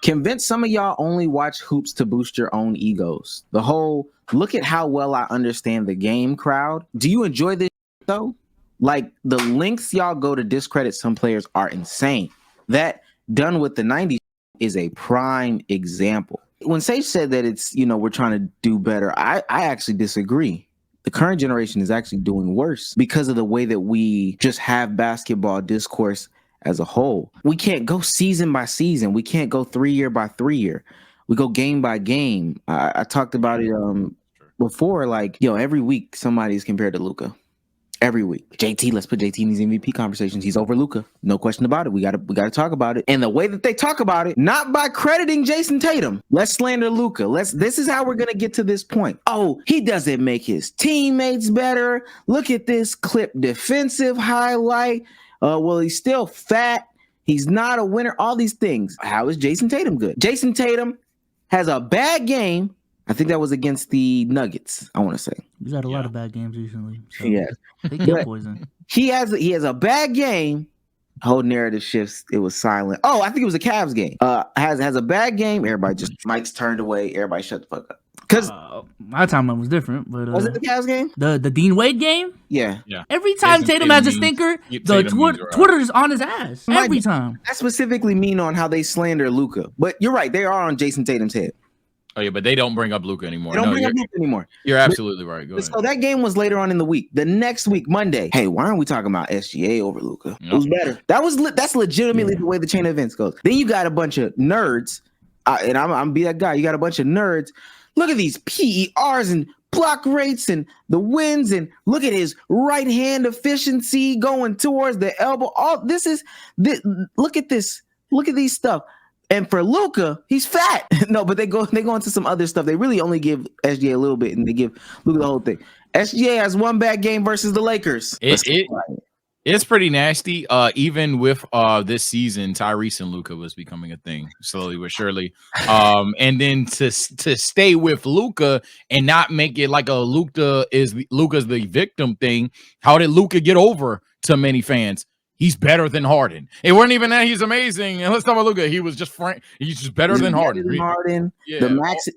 Convince some of y'all only watch hoops to boost your own egos. The whole look at how well I understand the game crowd. Do you enjoy this though? Like the lengths y'all go to discredit some players are insane. That done with the 90s is a prime example. When Sage said that it's, we're trying to do better, I actually disagree. The current generation is actually doing worse because of the way that we just have basketball discourse as a whole. We can't go season by season. We can't go 3 year by 3 year. We go game by game. I talked about it before, like, every week somebody's compared to Luka. Every week. JT, let's put JT in these MVP conversations. He's over Luka. No question about it. We gotta talk about it. And the way that they talk about it, not by crediting Jason Tatum. Let's slander Luka. This is how we're gonna get to this point. Oh, he doesn't make his teammates better. Look at this clip defensive highlight. Well, he's still fat. He's not a winner. All these things. How is Jason Tatum good? Jason Tatum has a bad game. I think that was against the Nuggets, I want to say. He's had a lot of bad games recently. So yeah. They get poison. He has a bad game. Whole narrative shifts. It was silent. Oh, I think it was a Cavs game. Has a bad game. Everybody just mics turned away. Everybody shut the fuck up. Because my timeline was different. But was it the Cavs game? The Dean Wade game? Yeah. Every time Tatum has a stinker, Twitter is on his ass. Every time. I specifically mean on how they slander Luka. But you're right. They are on Jason Tatum's head. Oh, yeah, but they don't bring up Luka anymore. They don't bring up Luka anymore. You're absolutely right. Go ahead. So that game was later on in the week. The next week, Monday. Hey, why aren't we talking about SGA over Luka? Who's better? That's legitimately the way the chain of events goes. Then you got a bunch of nerds, and I'm be that guy. You got a bunch of nerds. Look at these PERs and block rates and the wins, and look at his right hand efficiency going towards the elbow. All this is look at this. Look at these stuff. And for Luka, he's fat. No, but they go into some other stuff. They really only give SGA a little bit, and they give Luka the whole thing. SGA has one bad game versus the Lakers. It's pretty nasty. Even with this season, Tyrese and Luka was becoming a thing slowly but surely. And then to stay with Luka and not make it like a Luka's the victim thing. How did Luka get over to many fans? He's better than Harden. It wasn't even that he's amazing. And let's talk about Luka. He was just he's just better than Harden. Yeah. The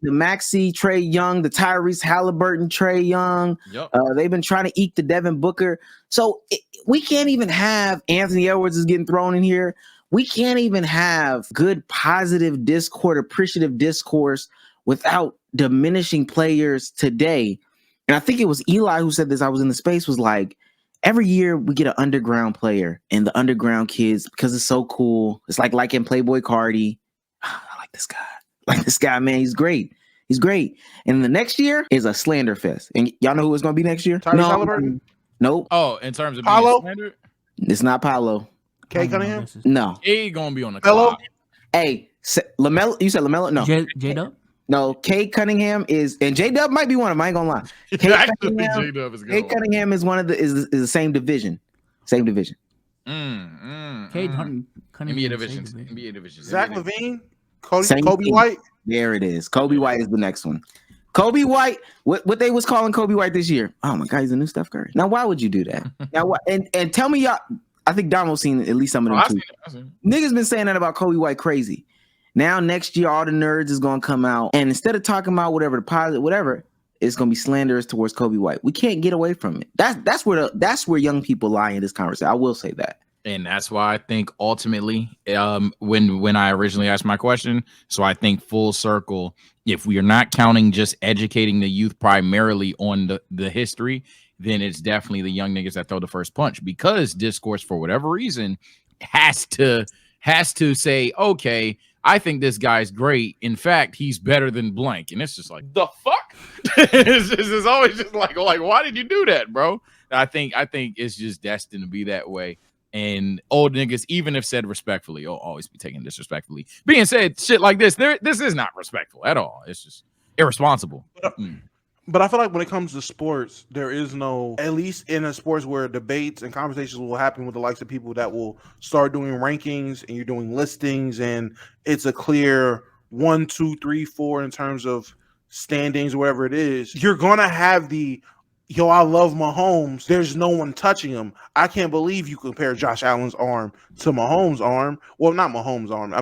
Maxey Trae Young, the Tyrese Halliburton Trae Young. Yep. They've been trying to eke the Devin Booker. So we can't even have Anthony Edwards is getting thrown in here. We can't even have good, positive discourse, appreciative discourse without diminishing players today. And I think it was Eli who said this. I was in the space, was like, every year we get an underground player, and the underground kids, because it's so cool. It's like in Playboy Cardi. I like this guy. Man. He's great. And the next year is a slander fest. And y'all know who it's going to be next year? Tyrese Halliburton? Nope. Oh, in terms of Paolo? It's not Paolo. K Cunningham? No. He going to be on the clock. Hey, LaMelo. You said LaMelo? No. J-Dub? No, K Cunningham is, and J-Dub might be one of them. I ain't gonna lie. K Cunningham is one of is the same division. K Cunningham. NBA division. Zach LaVine? Kobe White? There it is. Kobe White is the next one. Kobe White, what they was calling Kobe White this year. Oh my God, he's a new Steph Curry. Now, why would you do that? Now, what? And tell me y'all, I think Damo's seen at least some of them too. Niggas been saying that about Kobe White crazy. Now next year, all the nerds is gonna come out, and instead of talking about whatever the positive, whatever, it's gonna be slanderous towards Kobe White. We can't get away from it. That's where young people lie in this conversation. I will say that. And that's why I think ultimately, when I originally asked my question, so I think full circle, if we are not counting just educating the youth primarily on the history, then it's definitely the young niggas that throw the first punch, because discourse, for whatever reason, has to say, okay, I think this guy's great. In fact, he's better than blank. And it's just like, the fuck? it's always just like, why did you do that, bro? I think it's just destined to be that way. And old niggas, even if said respectfully, will always be taken disrespectfully. Being said, shit like this is not respectful at all. It's just irresponsible. But I feel like when it comes to sports, there is no, at least in a sports where debates and conversations will happen with the likes of people that will start doing rankings and you're doing listings, and it's a clear 1, 2, 3, 4 in terms of standings or whatever it is. You're going to have the yo, I love Mahomes. There's no one touching him. I can't believe you compare Josh Allen's arm to Mahomes' arm. Well, not Mahomes' arm.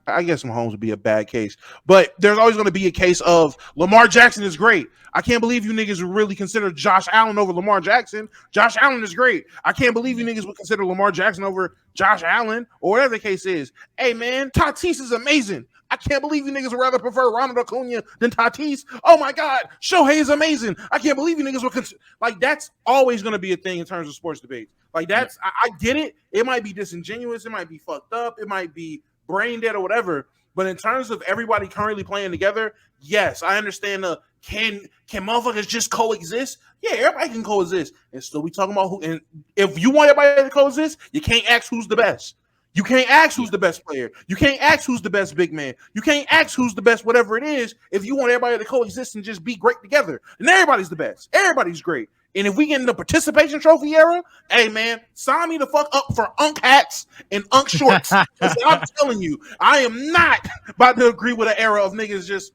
I guess Mahomes would be a bad case. But there's always going to be a case of Lamar Jackson is great. I can't believe you niggas would really consider Josh Allen over Lamar Jackson. Josh Allen is great. I can't believe you niggas would consider Lamar Jackson over Josh Allen or whatever the case is. Hey, man, Tatis is amazing. I can't believe you niggas would rather prefer Ronald Acuna than Tatis. Oh my God, Shohei is amazing. I can't believe you niggas would consider. Like, that's always going to be a thing in terms of sports debates. Like, that's, I get it. It might be disingenuous. It might be fucked up. It might be brain dead or whatever. But in terms of everybody currently playing together, yes, I understand the can motherfuckers just coexist? Yeah, everybody can coexist. And still we talking about who, and if you want everybody to coexist, you can't ask who's the best. You can't ask who's the best player. You can't ask who's the best big man. You can't ask who's the best whatever it is if you want everybody to coexist and just be great together. And everybody's the best. Everybody's great. And if we get in the participation trophy era, hey, man, sign me the fuck up for unk hats and unk shorts. I'm telling you, I am not about to agree with an era of niggas just,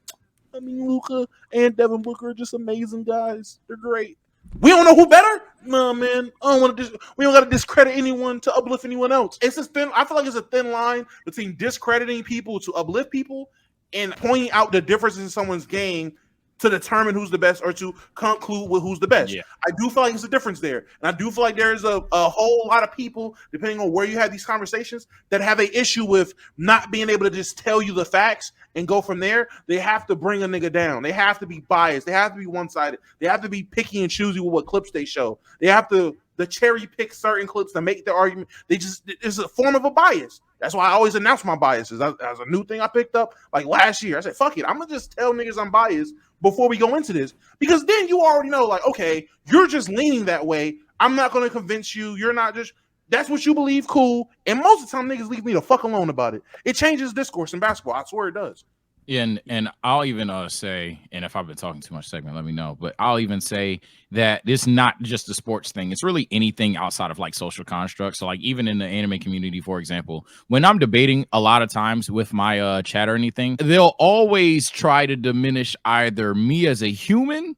I mean, Luka and Devin Booker are just amazing guys. They're great. We don't know who better. No, man. I don't want to. We don't got to discredit anyone to uplift anyone else. It's just thin. I feel like it's a thin line between discrediting people to uplift people and pointing out the differences in someone's game to determine who's the best or to conclude with who's the best. Yeah. I do feel like there's a difference there. And I do feel like there's a whole lot of people, depending on where you have these conversations, that have an issue with not being able to just tell you the facts and go from there. They have to bring a nigga down. They have to be biased. They have to be one-sided. They have to be picky and choosy with what clips they show. They have to cherry pick certain clips to make their argument. It's a form of a bias. That's why I always announce my biases. That's a new thing I picked up like last year. I said, fuck it. I'm going to just tell niggas I'm biased before we go into this. Because then you already know, like, okay, you're just leaning that way. I'm not going to convince you. You're not just, that's what you believe, cool. And most of the time, niggas leave me the fuck alone about it. It changes discourse in basketball. I swear it does. Yeah, and I'll even say, and if I've been talking too much segment, let me know. But I'll even say that it's not just a sports thing. It's really anything outside of like social constructs. So like even in the anime community, for example, when I'm debating a lot of times with my chat or anything, they'll always try to diminish either me as a human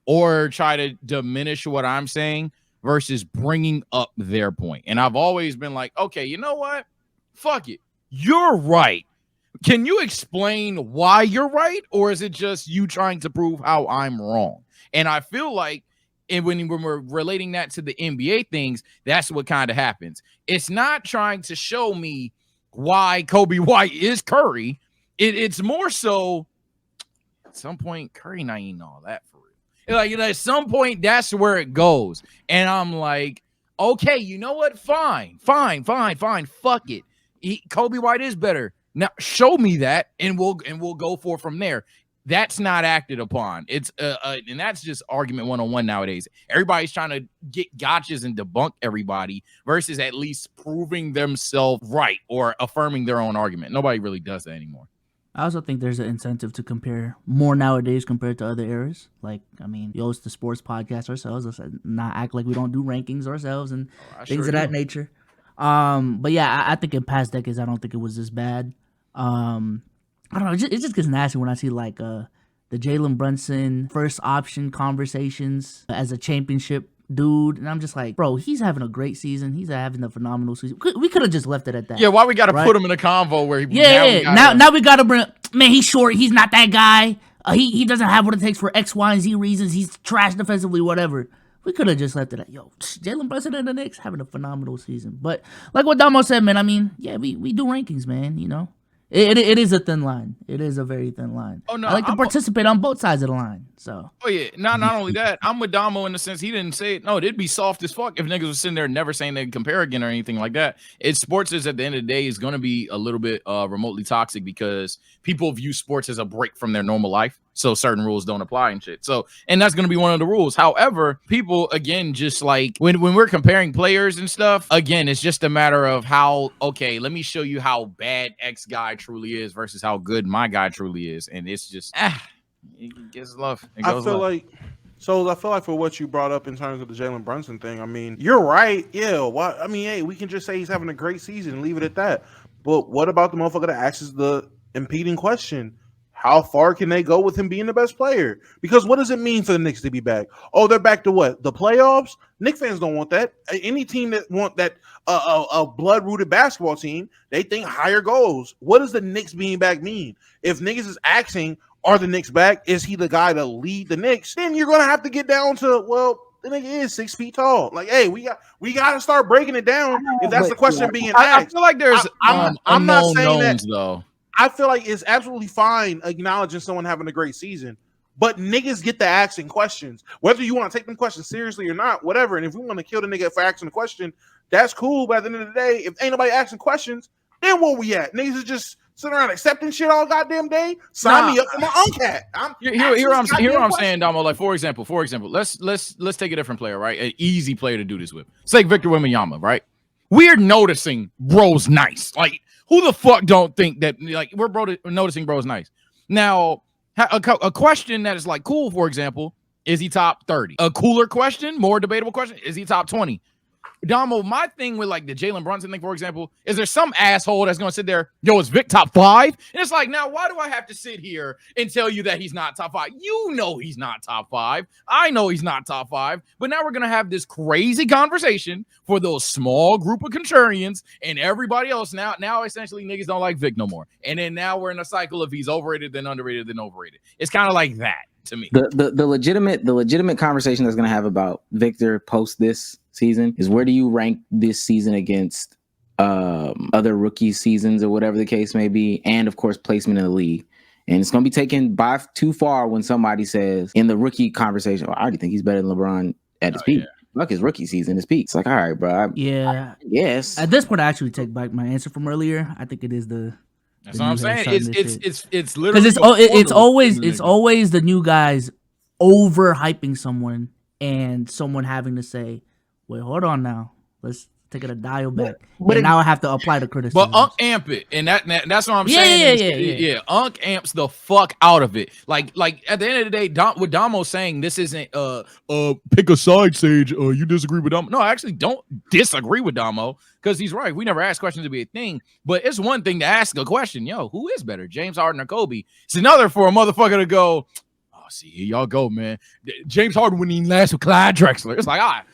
or try to diminish what I'm saying versus bringing up their point. And I've always been like, okay, you know what? Fuck it. You're right. Can you explain why you're right? Or is it just you trying to prove how I'm wrong? And I feel like when we're relating that to the NBA things, that's what kind of happens. It's not trying to show me why Kobe White is Curry. It's more so at some point, Curry not even all that for real. Like, at some point, that's where it goes. And I'm like, okay, you know what? Fine. Fuck it. Kobe White is better. Now show me that, and we'll go for from there. That's not acted upon. It's and that's just argument 101 nowadays. Everybody's trying to get gotchas and debunk everybody versus at least proving themselves right or affirming their own argument. Nobody really does that anymore. I also think there's an incentive to compare more nowadays compared to other eras. Like, I mean, we host the sports podcast ourselves. Let's not act like we don't do rankings ourselves and things of that nature. But yeah, I think in past decades, I don't think it was this bad. I don't know. It just gets nasty when I see like the Jalen Brunson first option conversations as a championship dude, and I'm just like, bro, he's having a great season. He's having a phenomenal season. We could have just left it at that. Yeah, why we got to put him in a convo where now we got to bring, man, he's short. He's not that guy. He doesn't have what it takes for X, Y, and Z reasons. He's trash defensively, whatever. We could have just left it at, yo, Jalen Brunson and the Knicks having a phenomenal season. But like what Damo said, man, I mean, yeah, we do rankings, man, you know. It is a thin line. It is a very thin line. Oh no, I like to participate on both sides of the line. So. Oh yeah, not only that, I'm with Damo in the sense he didn't say it. No, it'd be soft as fuck if niggas was sitting there never saying they'd compare again or anything like that. Sports is at the end of the day is going to be a little bit remotely toxic because people view sports as a break from their normal life. So certain rules don't apply and shit. So, and that's going to be one of the rules. However, people, again, just like when we're comparing players and stuff, again, it's just a matter of how, okay, let me show you how bad X guy truly is versus how good my guy truly is. And it's just, it gets love. It goes I feel like for what you brought up in terms of the Jalen Brunson thing, I mean, you're right. Yeah. Hey, we can just say he's having a great season and leave it at that. But what about the motherfucker that asks the impeding question? how far can they go with him being the best player? Because what does it mean for the Knicks to be back? Oh, they're back to what? The playoffs? Knicks fans don't want that. Any team that want that a blood-rooted basketball team, they think higher goals. What does the Knicks being back mean? If niggas is asking, are the Knicks back? Is he the guy to lead the Knicks? Then you're going to have to get down to, well, the nigga is 6 feet tall. Like, hey, we got to start breaking it down if that's the question being asked. I feel like there's I'm not saying that, though. I feel like it's absolutely fine acknowledging someone having a great season, but niggas get to asking questions, whether you want to take them questions seriously or not, whatever. And if we want to kill the nigga for asking a question, that's cool. But at the end of the day, if ain't nobody asking questions, then where we at? Niggas is just sitting around accepting shit all goddamn day. Sign me up for my uncat. Here I'm saying, Damo. Like for example, let's take a different player, right? An easy player to do this with. Let's take Victor Wembanyama, right? We're noticing bro's nice. Like, who the fuck don't think that? Like, we're noticing bro's nice. Now, a question that is like cool, for example, is he top 30? A cooler question, more debatable question, is he top 20? Damo, my thing with like the Jalen Brunson thing, for example, is there some asshole that's going to sit there, yo, is Vic top 5? And it's like, now, why do I have to sit here and tell you that he's not top 5? You know he's not top 5. I know he's not top 5. But now we're going to have this crazy conversation for those small group of contrarians and everybody else. Now essentially niggas don't like Vic no more. And then now we're in a cycle of he's overrated, then underrated, then overrated. It's kind of like that to me. The legitimate conversation that's going to have about Victor post this season is, where do you rank this season against other rookie seasons or whatever the case may be, and of course placement in the league. And it's going to be taken by too far when somebody says in the rookie conversation, I already think he's better than LeBron at his peak. Fuck his rookie season, his peak. It's like, all right, bro. Yes. At this point, I actually take back my answer from earlier. I think it is the. That's what I'm saying. It's literally because it's always the new guys overhyping someone and someone having to say, wait, hold on now. Let's take it a dial back. But now I have to apply the criticism. But amp it. And that's what I'm saying. Yeah. Amps the fuck out of it. Like at the end of the day, what Damo's saying, this isn't pick a side, Sage. You disagree with Damo. No, I actually don't disagree with Damo, because he's right. We never asked questions to be a thing. But it's one thing to ask a question. Yo, who is better, James Harden or Kobe? It's another for a motherfucker to go, oh, see, here y'all go, man. James Harden wouldn't even last with Clyde Drexler. It's like, all right.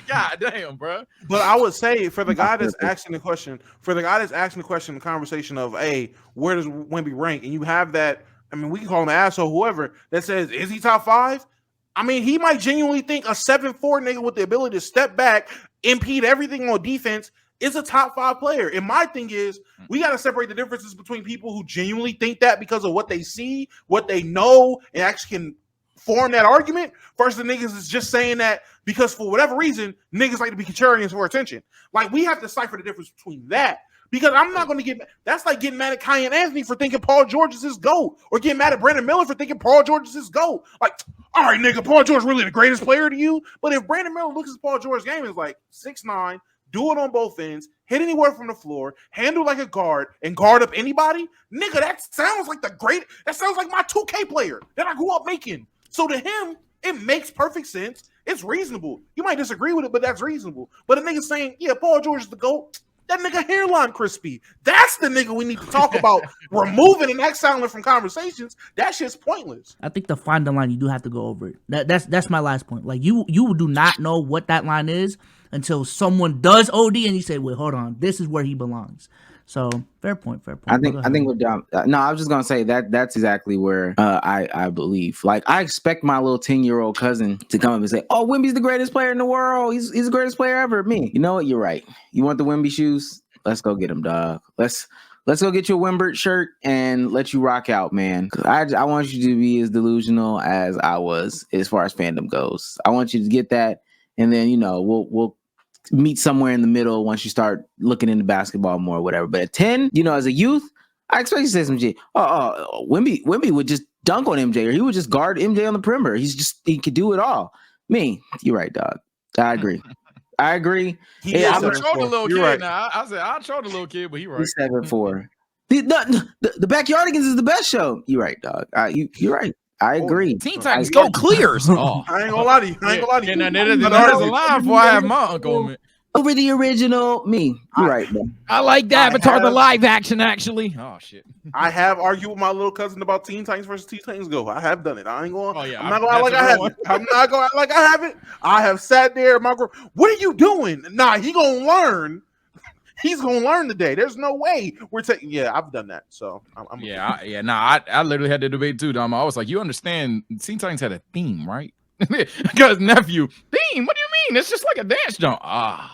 God damn, bro. But I would say, for the guy that's asking the question, the conversation of, hey, where does Wemby rank? And you have that, I mean, we can call him an asshole, whoever, that says, is he top 5? I mean, he might genuinely think a 7'4" nigga with the ability to step back, impede everything on defense, is a top 5 player. And my thing is, we got to separate the differences between people who genuinely think that because of what they see, what they know, and actually can form that argument, versus the niggas is just saying that because for whatever reason, niggas like to be contrarians for attention. Like, we have to decipher the difference between that. Because I'm not going to get mad. That's like getting mad at Kai and Anthony for thinking Paul George is his GOAT, or getting mad at Brandon Miller for thinking Paul George is his GOAT. Like, all right, nigga, Paul George really the greatest player to you? But if Brandon Miller looks at Paul George's game, it's like 6'9", do it on both ends, hit anywhere from the floor, handle like a guard, and guard up anybody, nigga, that sounds like my 2K player that I grew up making. So to him, it makes perfect sense. It's reasonable. You might disagree with it, but that's reasonable. But a nigga saying, yeah, Paul George is the GOAT, that nigga hairline crispy. That's the nigga we need to talk about removing and exiling from conversations. That shit's pointless. I think to find the line, you do have to go over it. That's my last point. Like, you do not know what that line is until someone does OD and you say, wait, hold on, this is where he belongs. So fair point. I think with Dom, no, I was just gonna say that's exactly where I believe. Like, I expect my little 10-year-old cousin to come up and say, "Oh, Wemby's the greatest player in the world. He's the greatest player ever." Me, you know what? You're right. You want the Wemby shoes? Let's go get them, dog. Let's go get you a Wembert shirt and let you rock out, man. I want you to be as delusional as I was as far as fandom goes. I want you to get that, and then we'll meet somewhere in the middle once you start looking into basketball more or whatever. But at 10, as a youth, I expect you to say some shit. Wemby would just dunk on MJ, or he would just guard MJ on the perimeter. He could do it all. Me, you're right, dog. I agree. I would show the little kid now. I said I'll show the little kid, but he's right. He's 7'4". The Backyardigans is the best show. You're right, dog. You're right. I agree. Teen Titans go Clears. I ain't gonna lie to you. And there's a line before I have my uncle on me. over the original me. You're right, bro. I like the Avatar, the live action, actually. Oh shit! I have argued with my little cousin about Teen Titans versus Teen Titans Go. I have done it. I ain't going. Oh, yeah, I'm not going to act like I haven't. I'm not going to act like I haven't. I have sat there. My girl, what are you doing? Nah, he gonna learn. He's gonna learn today. There's no way we're taking. Yeah, I've done that. So I'm I literally had the debate too, Dom. I was like, you understand? Teen Titans had a theme, right? Because nephew theme. What do you mean? It's just like a dance jump. Yeah.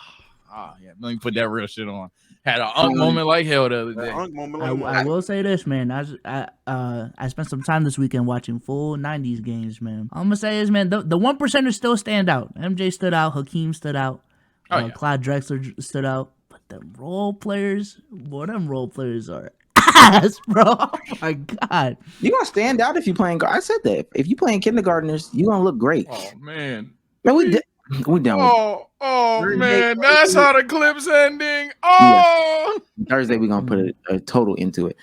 Let me put that real shit on. Had an unk moment like hell the other day. I will say this, man. I spent some time this weekend watching full '90s games, man. I'm gonna say this, man. The 1%ers still stand out. MJ stood out. Hakeem stood out. Clyde Drexler stood out. But them role players, them role players are ass, bro. Oh my god. You're gonna stand out if you playing. I said that. If you playing kindergartners, you're gonna look great. Oh man. Man, we done. Man, that's how the clip's ending. Oh, Thursday we're gonna put a total into it.